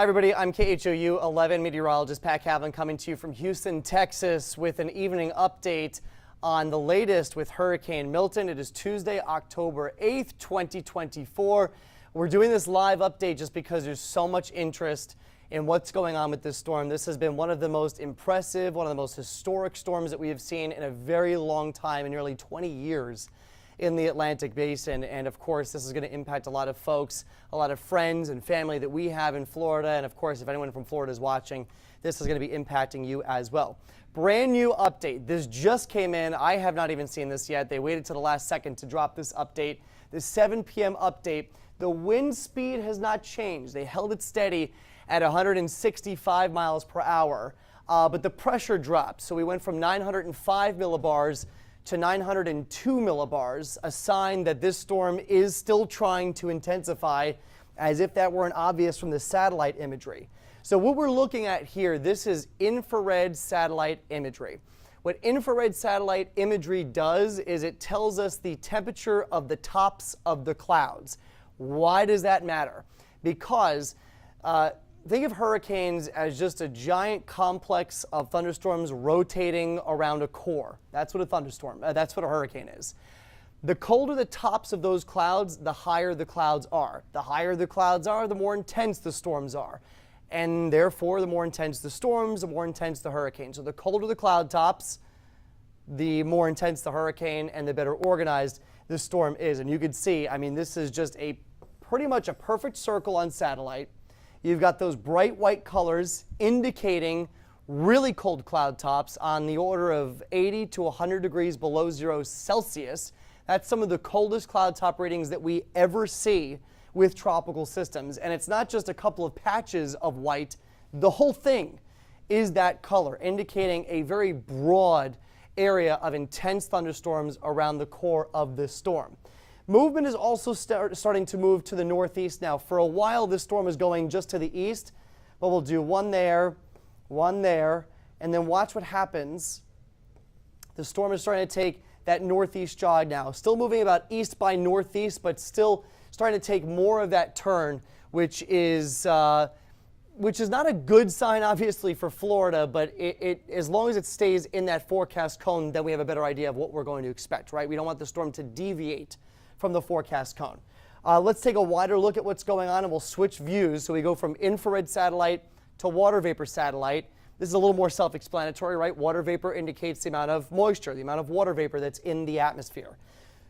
Hi everybody, I'm KHOU 11 meteorologist Pat Cavlin coming to you from Houston, Texas with an evening update on the latest with Hurricane Milton. It is Tuesday, October 8th, 2024. We're doing this live update just because there's so much interest in what's going on with this storm. This has been one of the most impressive, one of the most historic storms that we have seen in a very long time, in nearly 20 years in the Atlantic Basin. And of course, this is going to impact a lot of folks, a lot of friends and family that we have in Florida. And of course, if anyone from Florida is watching, this is going to be impacting you as well. Brand new update. This just came in. I have not even seen this yet. They waited to the last second to drop this update. The 7 p.m. update. The wind speed has not changed. They held it steady at 165 miles per hour, but the pressure dropped. So we went from 905 millibars to 902 millibars, a sign that this storm is still trying to intensify, as if that weren't obvious from the satellite imagery. So what we're looking at here, this is infrared satellite imagery. What infrared satellite imagery does is it tells us the temperature of the tops of the clouds. Why does that matter? Because think of hurricanes as just a giant complex of thunderstorms rotating around a core. That's what a thunderstorm, that's what a hurricane is. The colder the tops of those clouds, the higher the clouds are. The higher the clouds are, the more intense the storms are. And therefore, the more intense the storms, the more intense the hurricane. So the colder the cloud tops, the more intense the hurricane and the better organized the storm is. And you can see, I mean, this is just pretty much a perfect circle on satellite. You've got those bright white colors indicating really cold cloud tops on the order of 80 to 100 degrees below 0 Celsius. That's some of the coldest cloud top readings that we ever see with tropical systems. And it's not just a couple of patches of white. The whole thing is that color, indicating a very broad area of intense thunderstorms around the core of this storm. Movement is also starting to move to the northeast now. For a while, this storm is going just to the east, but we'll do one there, and then watch what happens. The storm is starting to take that northeast jog now. Still moving about east by northeast, but still starting to take more of that turn, which is not a good sign, obviously, for Florida, but as long as it stays in that forecast cone, then we have a better idea of what we're going to expect, right? We don't want the storm to deviate from the forecast cone. Let's take a wider look at what's going on, and we'll switch views. So we go from infrared satellite to water vapor satellite. This is a little more self-explanatory, right? Water vapor indicates the amount of moisture, the amount of water vapor that's in the atmosphere.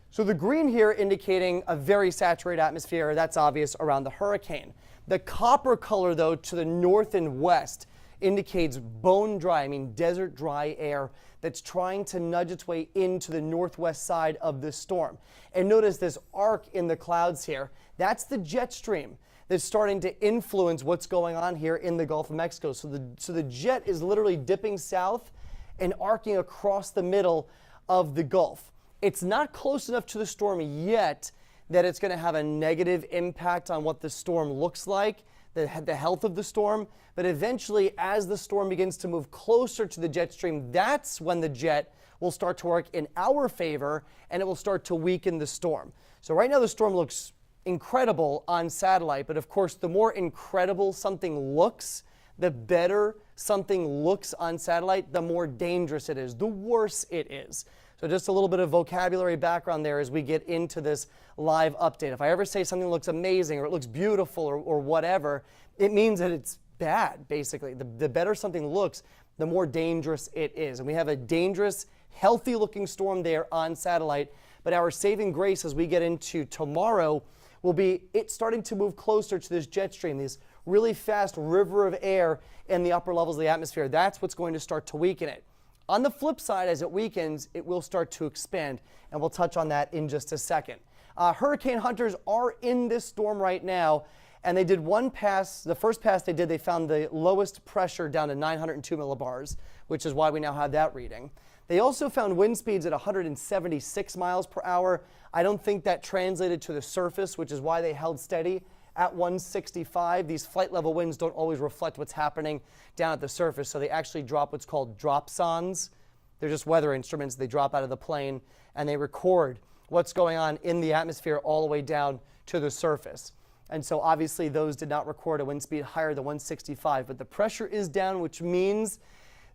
So the green here indicating a very saturated atmosphere. That's obvious around the hurricane. The copper color, though, to the north and west indicates bone dry, I mean desert dry air that's trying to nudge its way into the northwest side of this storm. And notice this arc in the clouds here. That's the jet stream that's starting to influence what's going on here in the Gulf of Mexico. So the jet is literally dipping south and arcing across the middle of the Gulf. It's not close enough to the storm yet that it's going to have a negative impact on what the storm looks like, the health of the storm, but eventually as the storm begins to move closer to the jet stream, that's when the jet will start to work in our favor and it will start to weaken the storm. So right now the storm looks incredible on satellite, but of course the more incredible something looks, the better something looks on satellite, the more dangerous it is, the worse it is. So just a little bit of vocabulary background there as we get into this live update. If I ever say something looks amazing or it looks beautiful or whatever, it means that it's bad, basically. The better something looks, the more dangerous it is. And we have a dangerous, healthy-looking storm there on satellite. But our saving grace as we get into tomorrow will be it starting to move closer to this jet stream, this really fast river of air in the upper levels of the atmosphere. That's what's going to start to weaken it. On the flip side, as it weakens, it will start to expand, and we'll touch on that in just a second. Hurricane hunters are in this storm right now, and they did one pass. The first pass they did, they found the lowest pressure down to 902 millibars, which is why we now have that reading. They also found wind speeds at 176 miles per hour. I don't think that translated to the surface, which is why they held steady at 165. These flight level winds don't always reflect what's happening down at the surface, so they actually drop what's called dropsondes. They're just weather instruments. They drop out of the plane and they record what's going on in the atmosphere all the way down to the surface. And so obviously those did not record a wind speed higher than 165, but the pressure is down, which means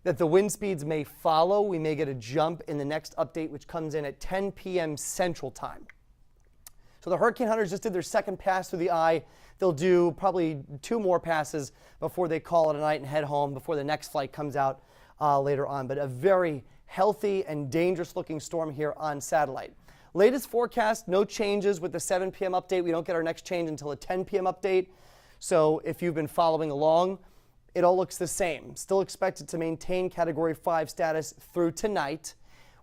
that the wind speeds may follow. We may get a jump in the next update, which comes in at 10 p.m. Central Time. So the hurricane hunters just did their second pass through the eye. They'll do probably 2 more passes before they call it a night and head home before the next flight comes out later on. But a very healthy and dangerous looking storm here on satellite. Latest forecast, no changes with the 7 p.m. update. We don't get our next change until a 10 p.m. update. So if you've been following along, it all looks the same. Still expected to maintain Category 5 status through tonight.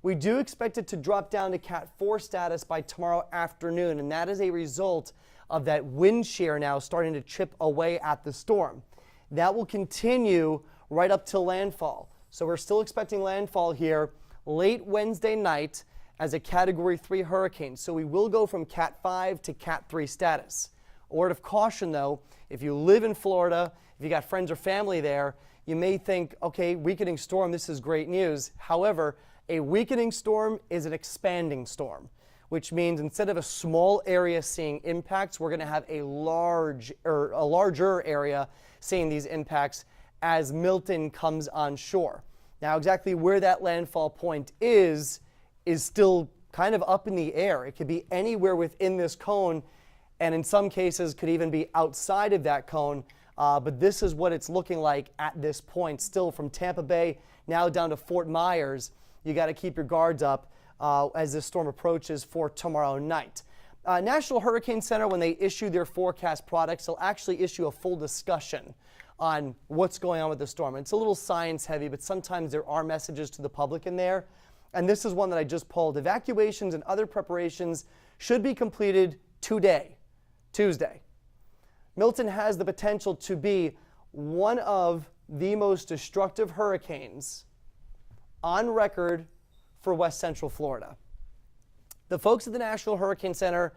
We do expect it to drop down to Cat 4 status by tomorrow afternoon, and that is a result of that wind shear now starting to chip away at the storm. That will continue right up till landfall. So we're still expecting landfall here late Wednesday night as a Category 3 hurricane. So we will go from Cat 5 to Cat 3 status. A word of caution though, if you live in Florida, if you got friends or family there, you may think, okay, weakening storm, this is great news. However, a weakening storm is an expanding storm, which means instead of a small area seeing impacts, we're going to have a larger area seeing these impacts as Milton comes on shore. Now, exactly where that landfall point is still kind of up in the air. It could be anywhere within this cone, and in some cases could even be outside of that cone. But this is what it's looking like at this point, still from Tampa Bay now down to Fort Myers. You got to keep your guards up as this storm approaches for tomorrow night. National Hurricane Center, when they issue their forecast products, they'll actually issue a full discussion on what's going on with the storm. It's a little science heavy, but sometimes there are messages to the public in there. And this is one that I just pulled. Evacuations and other preparations should be completed today, Tuesday. Milton has the potential to be one of the most destructive hurricanes on record for West Central Florida. The folks at the National Hurricane Center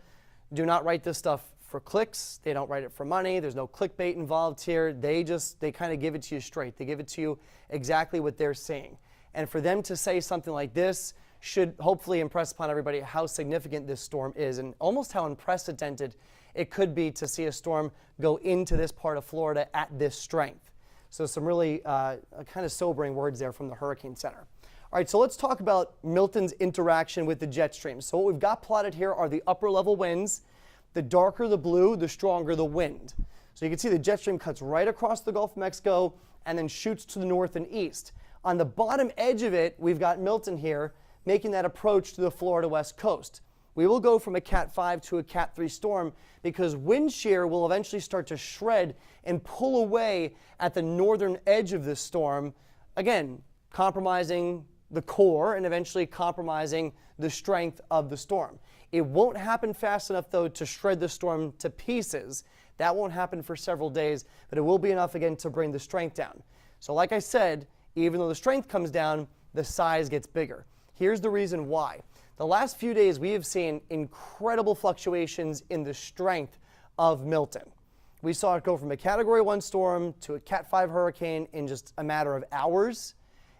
do not write this stuff for clicks. They don't write it for money. There's no clickbait involved here. They kind of give it to you straight. They give it to you exactly what they're saying. And for them to say something like this should hopefully impress upon everybody how significant this storm is and almost how unprecedented it could be to see a storm go into this part of Florida at this strength. So some really kind of sobering words there from the Hurricane Center. All right, so let's talk about Milton's interaction with the jet stream. So what we've got plotted here are the upper level winds. The darker the blue, the stronger the wind. So you can see the jet stream cuts right across the Gulf of Mexico and then shoots to the north and east. On the bottom edge of it, we've got Milton here making that approach to the Florida west coast. We will go from a Cat 5 to a Cat 3 storm because wind shear will eventually start to shred and pull away at the northern edge of this storm, again, compromising the core and eventually compromising the strength of the storm. It won't happen fast enough, though, to shred the storm to pieces. That won't happen for several days, but it will be enough, again, to bring the strength down. So like I said, even though the strength comes down, the size gets bigger. Here's the reason why. The last few days, we have seen incredible fluctuations in the strength of Milton. We saw it go from a Category 1 storm to a Cat 5 hurricane in just a matter of hours.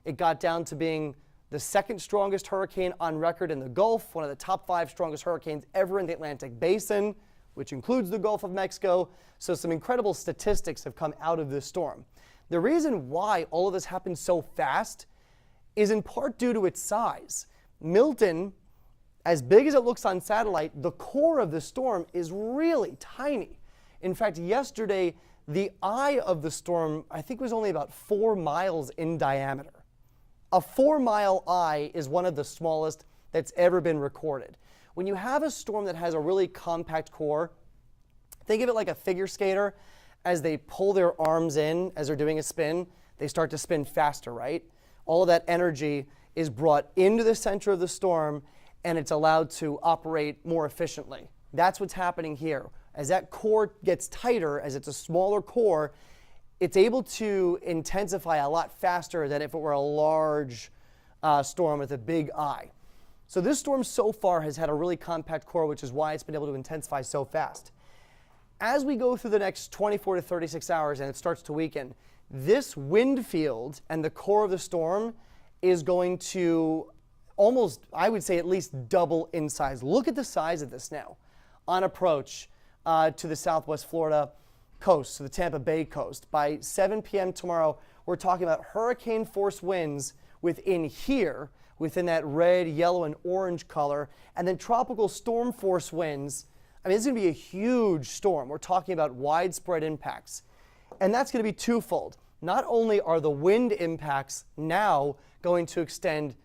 It got down to being the second strongest hurricane on record in the Gulf, one of the top 5 strongest hurricanes ever in the Atlantic Basin, which includes the Gulf of Mexico. So some incredible statistics have come out of this storm. The reason why all of this happened so fast is in part due to its size. Milton, as big as it looks on satellite, the core of the storm is really tiny. In fact, yesterday, the eye of the storm, I think, was only about 4 miles in diameter. A 4-mile eye is one of the smallest that's ever been recorded. When you have a storm that has a really compact core, think of it like a figure skater. As they pull their arms in as they're doing a spin, they start to spin faster, right? All of that energy is brought into the center of the storm and it's allowed to operate more efficiently. That's what's happening here. As that core gets tighter, as it's a smaller core, it's able to intensify a lot faster than if it were a large storm with a big eye. So this storm so far has had a really compact core, which is why it's been able to intensify so fast. As we go through the next 24 to 36 hours and it starts to weaken, this wind field and the core of the storm is going to almost, I would say, at least double in size. Look at the size of this now. On approach, to the southwest Florida coast, to the Tampa Bay coast. By 7 p.m. tomorrow, we're talking about hurricane force winds within here, within that red, yellow, and orange color, and then tropical storm force winds. I mean, it's going to be a huge storm. We're talking about widespread impacts. And that's going to be twofold. Not only are the wind impacts now going to extend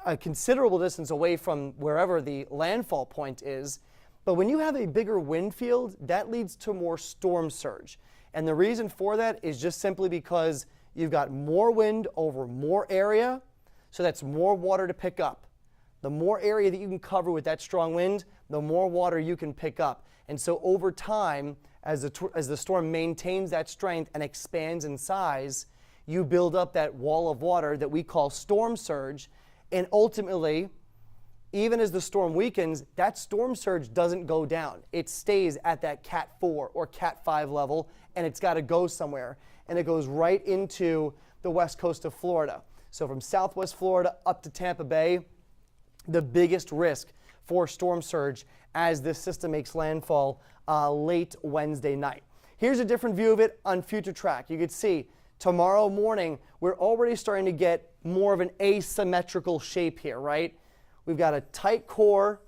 a considerable distance away from wherever the landfall point is, but when you have a bigger wind field, that leads to more storm surge. And the reason for that is just simply because you've got more wind over more area, so that's more water to pick up. The more area that you can cover with that strong wind, the more water you can pick up. And so over time, as the storm maintains that strength and expands in size, you build up that wall of water that we call storm surge. And ultimately, even as the storm weakens, that storm surge doesn't go down. It stays at that Cat 4 or Cat 5 level, and it's got to go somewhere. And it goes right into the west coast of Florida. So from southwest Florida up to Tampa Bay, the biggest risk for storm surge as this system makes landfall late Wednesday night. Here's a different view of it on future track. You can see tomorrow morning, we're already starting to get more of an asymmetrical shape here, right? We've got a tight core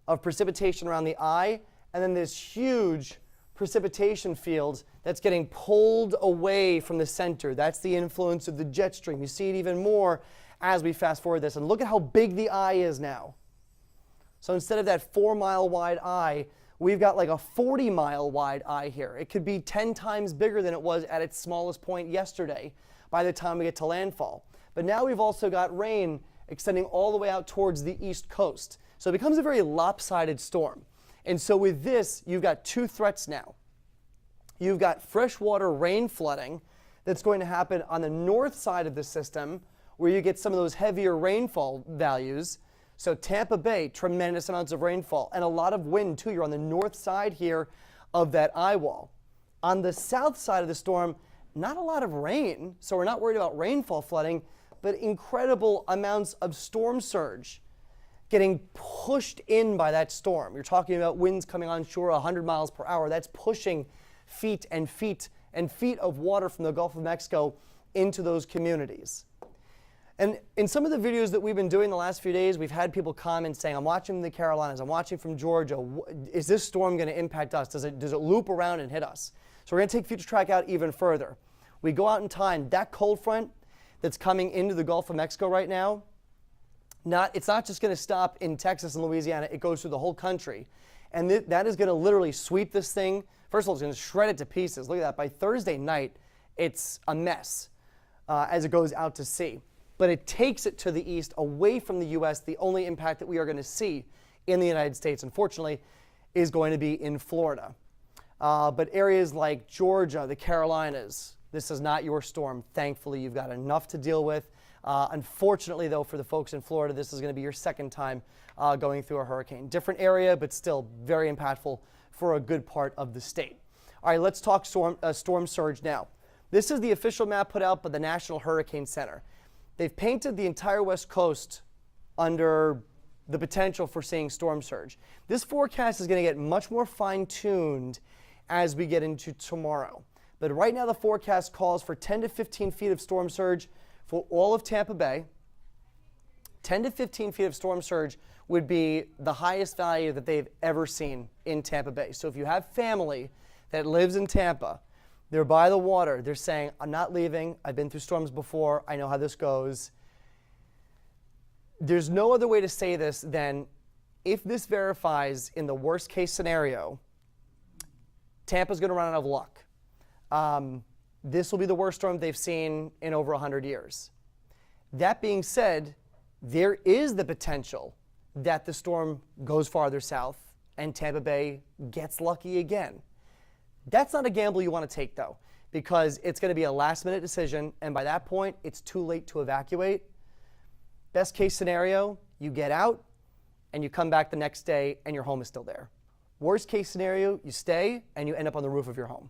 of precipitation around the eye, and then this huge precipitation field that's getting pulled away from the center. That's the influence of the jet stream. You see it even more as we fast forward this. And look at how big the eye is now. So instead of that 4-mile wide eye, we've got like a 40-mile wide eye here. It could be 10 times bigger than it was at its smallest point yesterday by the time we get to landfall. But now we've also got rain extending all the way out towards the east coast. So it becomes a very lopsided storm. And so with this, you've got two threats now. You've got freshwater rain flooding that's going to happen on the north side of the system, where you get some of those heavier rainfall values. So Tampa Bay, tremendous amounts of rainfall and a lot of wind too. You're on the north side here of that eye wall. On the south side of the storm, not a lot of rain, so we're not worried about rainfall flooding, but incredible amounts of storm surge getting pushed in by that storm. You're talking about winds coming onshore 100 miles per hour. That's pushing feet and feet and feet of water from the Gulf of Mexico into those communities. And in some of the videos that we've been doing the last few days, we've had people comment saying, I'm watching from the Carolinas, I'm watching from Georgia. Is this storm going to impact us? Does it loop around and hit us? So we're going to take future track out even further. We go out in time. That cold front that's coming into the Gulf of Mexico right now, it's not just going to stop in Texas and Louisiana. It goes through the whole country. And that is going to literally sweep this thing. First of all, it's going to shred it to pieces. Look at that. By Thursday night, it's a mess as it goes out to sea. But it takes it to the east, away from the U.S. The only impact that we are going to see in the United States, unfortunately, is going to be in Florida. But areas like Georgia, the Carolinas, this is not your storm. Thankfully, you've got enough to deal with. Unfortunately, though, for the folks in Florida, this is going to be your second time going through a hurricane. Different area, but still very impactful for a good part of the state. All right, let's talk storm surge now. This is the official map put out by the National Hurricane Center. They've painted the entire West Coast under the potential for seeing storm surge. This forecast is going to get much more fine-tuned as we get into tomorrow. But right now the forecast calls for 10 to 15 feet of storm surge for all of Tampa Bay. 10 to 15 feet of storm surge would be the highest value that they've ever seen in Tampa Bay. So if you have family that lives in Tampa, they're by the water, they're saying, I'm not leaving, I've been through storms before, I know how this goes. There's no other way to say this than if this verifies in the worst case scenario, Tampa's going to run out of luck. This will be the worst storm they've seen in over 100 years. That being said, there is the potential that the storm goes farther south and Tampa Bay gets lucky again. That's not a gamble you want to take, though, because it's going to be a last-minute decision, and by that point, it's too late to evacuate. Best case scenario, you get out, and you come back the next day, and your home is still there. Worst case scenario, you stay, and you end up on the roof of your home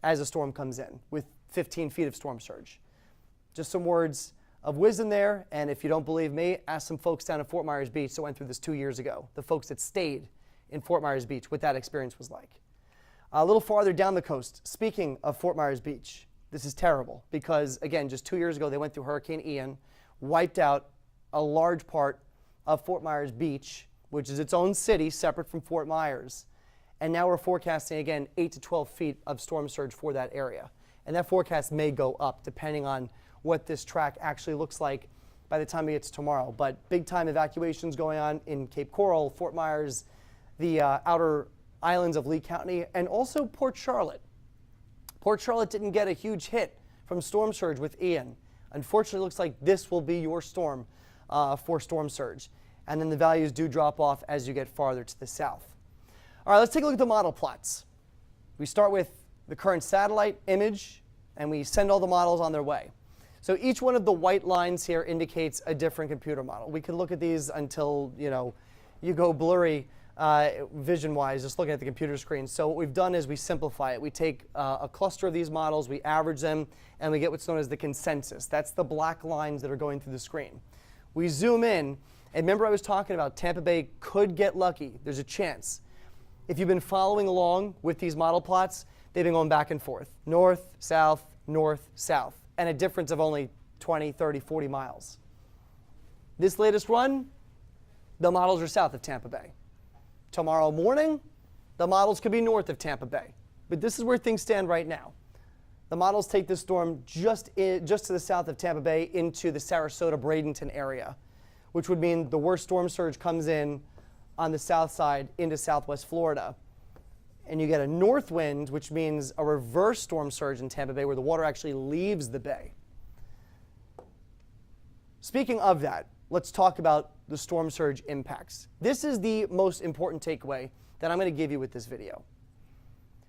as a storm comes in with 15 feet of storm surge. Just some words of wisdom there, and if you don't believe me, ask some folks down at Fort Myers Beach that went through this 2 years ago, the folks that stayed in Fort Myers Beach, what that experience was like. A little farther down the coast, speaking of Fort Myers Beach, this is terrible because, again, just 2 years ago they went through Hurricane Ian, wiped out a large part of Fort Myers Beach, which is its own city separate from Fort Myers. And now we're forecasting, again, 8 to 12 feet of storm surge for that area. And that forecast may go up depending on what this track actually looks like by the time it gets tomorrow. But big time evacuations going on in Cape Coral, Fort Myers, the outer islands of Lee County, and also Port Charlotte. Port Charlotte didn't get a huge hit from storm surge with Ian. Unfortunately, it looks like this will be your storm for storm surge. And then the values do drop off as you get farther to the south. All right, let's take a look at the model plots. We start with the current satellite image, and we send all the models on their way. So each one of the white lines here indicates a different computer model. We could look at these until, you go blurry vision-wise, just looking at the computer screen. So what we've done is we simplify it. We take a cluster of these models, we average them, and we get what's known as the consensus. That's the black lines that are going through the screen. We zoom in, and remember I was talking about Tampa Bay could get lucky. There's a chance. If you've been following along with these model plots, they've been going back and forth. North, south, and a difference of only 20, 30, 40 miles. This latest run, the models are south of Tampa Bay. Tomorrow morning, the models could be north of Tampa Bay. But this is where things stand right now. The models take this storm just to the south of Tampa Bay into the Sarasota-Bradenton area, which would mean the worst storm surge comes in on the south side into southwest Florida. And you get a north wind, which means a reverse storm surge in Tampa Bay where the water actually leaves the bay. Speaking of that, let's talk about the storm surge impacts. This is the most important takeaway that I'm going to give you with this video.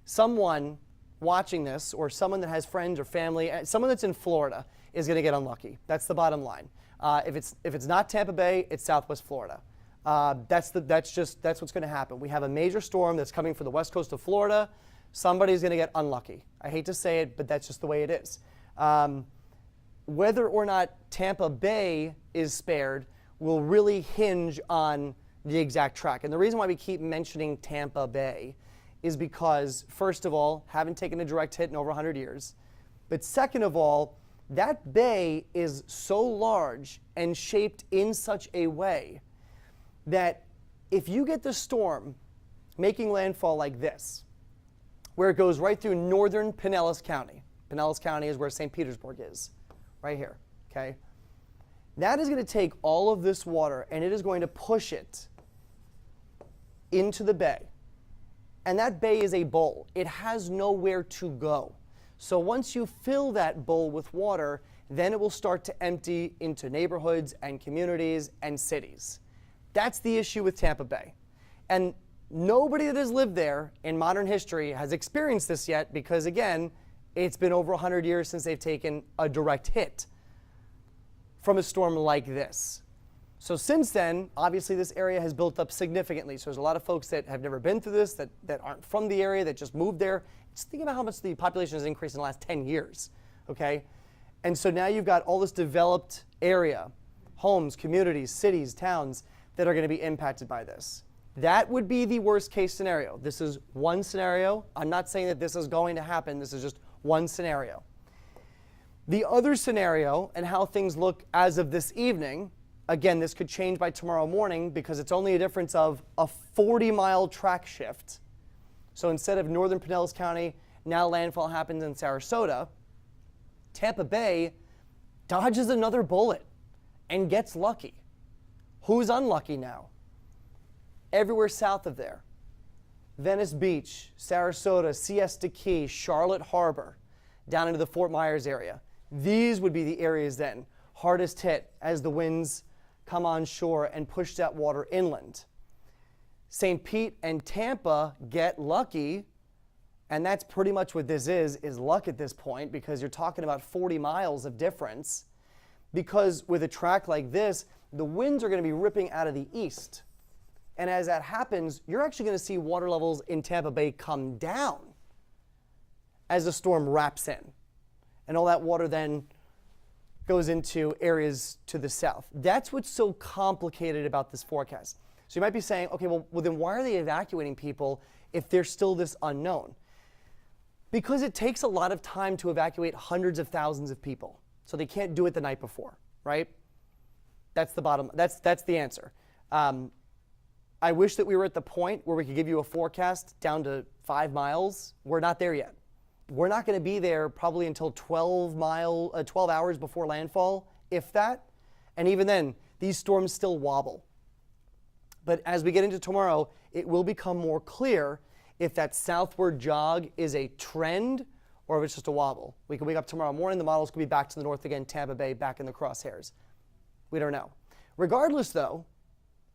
Someone watching this, or someone that has friends or family, someone that's in Florida is going to get unlucky. That's the bottom line. If it's not Tampa Bay, it's Southwest Florida. That's what's going to happen. We have a major storm that's coming for the west coast of Florida. Somebody's going to get unlucky. I hate to say it, but that's just the way it is. Whether or not Tampa Bay is spared will really hinge on the exact track. And the reason why we keep mentioning Tampa Bay is because, first of all, haven't taken a direct hit in over 100 years. But second of all, that bay is so large and shaped in such a way that if you get the storm making landfall like this, where it goes right through northern Pinellas County. Pinellas County is where St. Petersburg is, right here, okay? That is going to take all of this water and it is going to push it into the bay. And that bay is a bowl. It has nowhere to go. So once you fill that bowl with water, then it will start to empty into neighborhoods and communities and cities. That's the issue with Tampa Bay. And nobody that has lived there in modern history has experienced this yet because, again, it's been over 100 years since they've taken a direct hit from a storm like this. So since then, obviously this area has built up significantly. So there's a lot of folks that have never been through this, that aren't from the area, that just moved there. Just think about how much the population has increased in the last 10 years, okay? And so now you've got all this developed area, homes, communities, cities, towns that are going to be impacted by this. That would be the worst case scenario. This is one scenario. I'm not saying that this is going to happen. This is just one scenario. The other scenario and how things look as of this evening, again, this could change by tomorrow morning because it's only a difference of a 40-mile track shift. So instead of northern Pinellas County, now landfall happens in Sarasota. Tampa Bay dodges another bullet and gets lucky. Who's unlucky now? Everywhere south of there. Venice Beach, Sarasota, Siesta Key, Charlotte Harbor, down into the Fort Myers area. These would be the areas then hardest hit as the winds come on shore and push that water inland. St. Pete and Tampa get lucky, and that's pretty much what this is luck at this point because you're talking about 40 miles of difference because with a track like this, the winds are going to be ripping out of the east. And as that happens, you're actually going to see water levels in Tampa Bay come down as the storm wraps in. And all that water then goes into areas to the south. That's what's so complicated about this forecast. So you might be saying, okay, well then why are they evacuating people if there's still this unknown? Because it takes a lot of time to evacuate hundreds of thousands of people. So they can't do it the night before, right? That's the answer. I wish that we were at the point where we could give you a forecast down to 5 miles. We're not there yet. We're not going to be there probably until 12 hours before landfall, if that. And even then, these storms still wobble. But as we get into tomorrow, it will become more clear if that southward jog is a trend or if it's just a wobble. We could wake up tomorrow morning, the models could be back to the north again, Tampa Bay back in the crosshairs. We don't know. Regardless, though,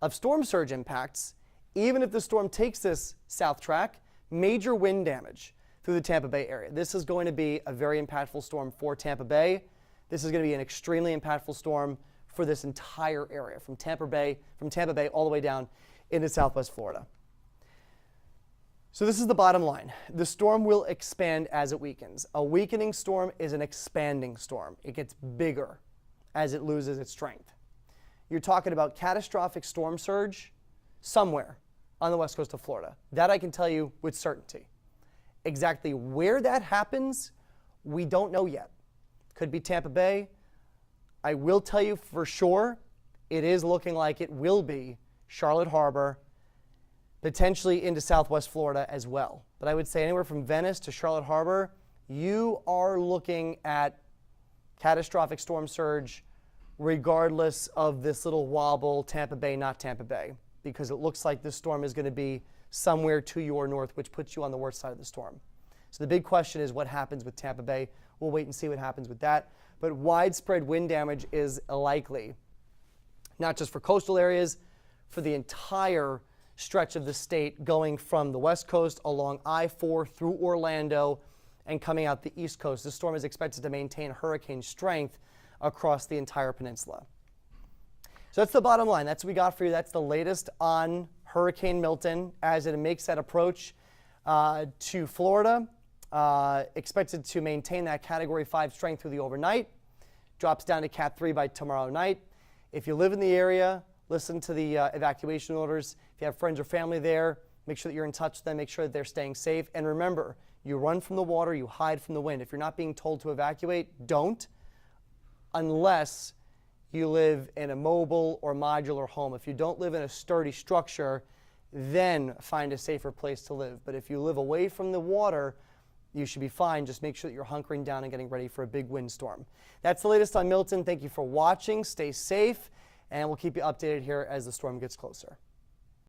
of storm surge impacts, even if the storm takes this south track, major wind damage through the Tampa Bay area. This is going to be a very impactful storm for Tampa Bay. This is going to be an extremely impactful storm for this entire area, from Tampa Bay all the way down into Southwest Florida. So this is the bottom line. The storm will expand as it weakens. A weakening storm is an expanding storm. It gets bigger as it loses its strength. You're talking about catastrophic storm surge somewhere on the west coast of Florida. That I can tell you with certainty. Exactly where that happens, we don't know yet. Could be Tampa Bay. I will tell you for sure, it is looking like it will be Charlotte Harbor, potentially into Southwest Florida as well. But I would say anywhere from Venice to Charlotte Harbor, you are looking at catastrophic storm surge regardless of this little wobble, Tampa Bay, not Tampa Bay, because it looks like this storm is going to be somewhere to your north, which puts you on the worst side of the storm. So the big question is what happens with Tampa Bay. We'll wait and see what happens with that. But widespread wind damage is likely, not just for coastal areas, for the entire stretch of the state going from the west coast along I-4 through Orlando and coming out the east coast. This storm is expected to maintain hurricane strength across the entire peninsula. So that's the bottom line. That's what we got for you. That's the latest on Hurricane Milton as it makes that approach to Florida. Expected to maintain that Category 5 strength through the overnight. Drops down to Cat 3 by tomorrow night. If you live in the area, listen to the evacuation orders. If you have friends or family there, make sure that you're in touch with them. Make sure that they're staying safe. And remember, you run from the water, you hide from the wind. If you're not being told to evacuate, don't, unless you live in a mobile or modular home. If you don't live in a sturdy structure, then find a safer place to live. But if you live away from the water, you should be fine. Just make sure that you're hunkering down and getting ready for a big windstorm. That's the latest on Milton. Thank you for watching. Stay safe, and we'll keep you updated here as the storm gets closer.